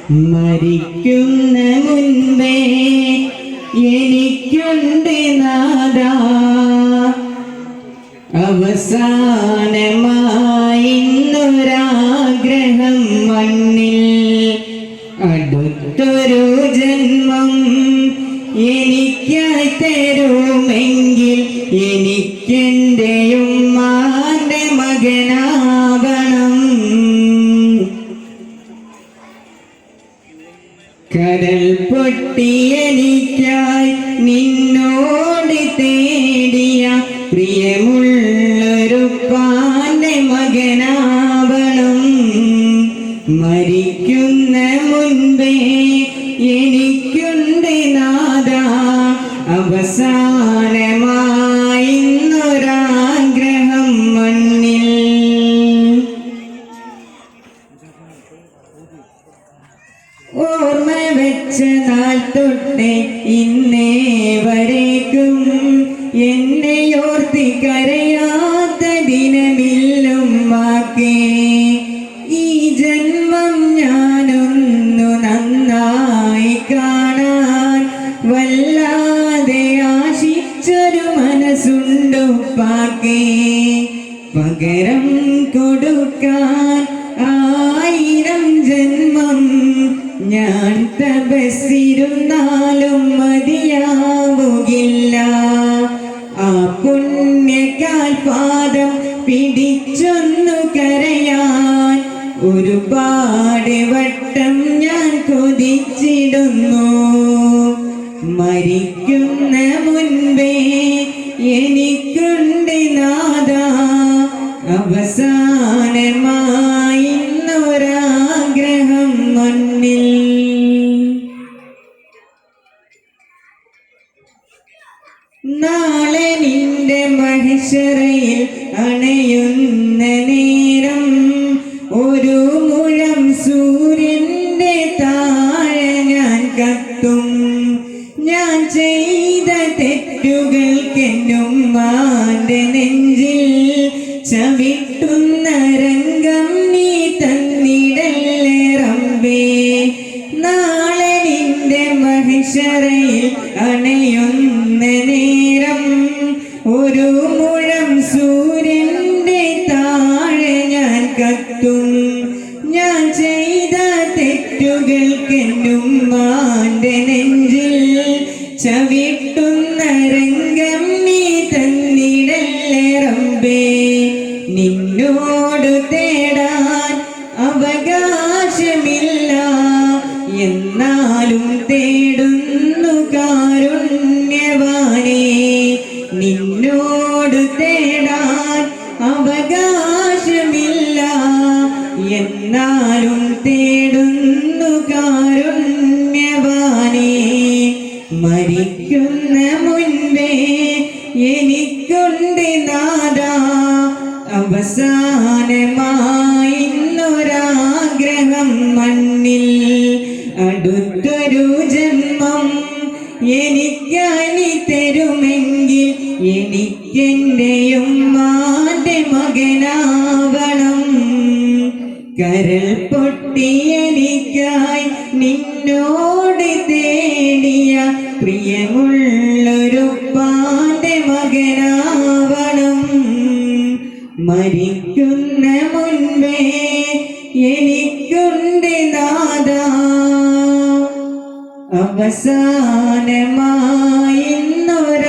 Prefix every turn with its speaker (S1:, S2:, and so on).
S1: മരിക്കുന്ന മുൻപേ എനിക്കുണ്ട് നാദാ അവസാനമായിന്നൊരാഗ്രഹം മണ്ണിൽ അടുത്തൊരു ജന്മം എനിക്കായി തരുമെങ്കിൽ എനിക്കെൻ്റെ ഉമ്മാന്റെ മകനാവണം. കരൾ പൊട്ടി എനിക്കായി നിന്നോട് തേടിയ പ്രിയമുള്ളൊരുപ്പാന്റെ മകനാവണം. മരിക്കുന്ന മുൻപേ എനിക്കുണ്ട് നാദാ അവസാനമായിന്നൊരാഗ്രഹം മണ്ണിൽ. ഓർമ്മ വെച്ച നാൾ തൊട്ട് ഇന്നേ വരേക്കും എന്നെയോർത്തി കരയാത്ത ദിനമില്ലുമ്മാക്കേ. ഈ ജന്മം ഞാനൊന്നു നന്നായി കാണാൻ വല്ലാതെ ആശിച്ചൊരു മനസ്സുണ്ടുപ്പാക്കേ. പകരം കൊടുക്കാൻ 1000 ജന്മം ഞാൻ തപസ്സിരുന്നാലും മതിയാവുകില്ല. ആ പുണ്യകാൽ പാദം പിടിച്ചൊന്നു കരയാൻ ഒരുപാട് വട്ടം ഞാൻ കൊതിച്ചിടുന്നു. മരിക്കുന്ന മുൻപേ എനിക്കുണ്ട് നാദാ അവസാനമായിന്നൊരാഗ്രഹം മണ്ണിൽ. നാളെ നിന്റെ മഹിഷറയിൽ അണയുന്ന നേരം ഒരു മുഴം സൂര്യന്റെ താഴെ ഞാൻ കത്തും. ഞാൻ ചെയ്ത തെറ്റുകൾക്കെന്നുമ്മാന്റെ നെഞ്ചിൽ ചവിട്ടുന്ന രംഗം നീ തന്നിടല്ലേ റബ്ബേ. നാളെ നിന്റെ മഹിഷറയിൽ അണയുന്ന നേരം ഒരു മുഴം സൂര്യന്റെ താഴെ ഞാൻ കത്തും. ഞാൻ ചെയ്ത തെറ്റുകൾക്കെന്നുമ്മാന്റെ നെഞ്ചിൽ ചവിട്ടുന്ന രംഗം നീ തന്നിടല്ലേ റബ്ബേ. നിന്നോട് തേടാൻ അവകാശമില്ല എന്നാലും തേടുന്നു കാരുണ്യവാനേ. നിന്നോട് തേടാൻ അവകാശമില്ല എന്നാലും തേടുന്നു കാരുണ്യവാനേ. മരിക്കുന്ന മുൻപേ എനിക്കുണ്ട് നാദാ അവസാനമായിന്നൊരാഗ്രഹം മണ്ണിൽ. അടുത്തൊരു ജന്മം എനിക്കായി തരുമെങ്കിൽ എനിക്കെൻ്റെ ഉമ്മാന്റെ മകനാവണം. കരൾ പൊട്ടി എനിക്കായി നിന്നോട് തേടിയ പ്രിയമുള്ളൊരുപ്പാന്റെ മകനാവണം. മരിക്കുന്ന മുൻപേ എനിക്കുണ്ട് നാദാ അവസാനമായിന്നൊരാഗ്രഹം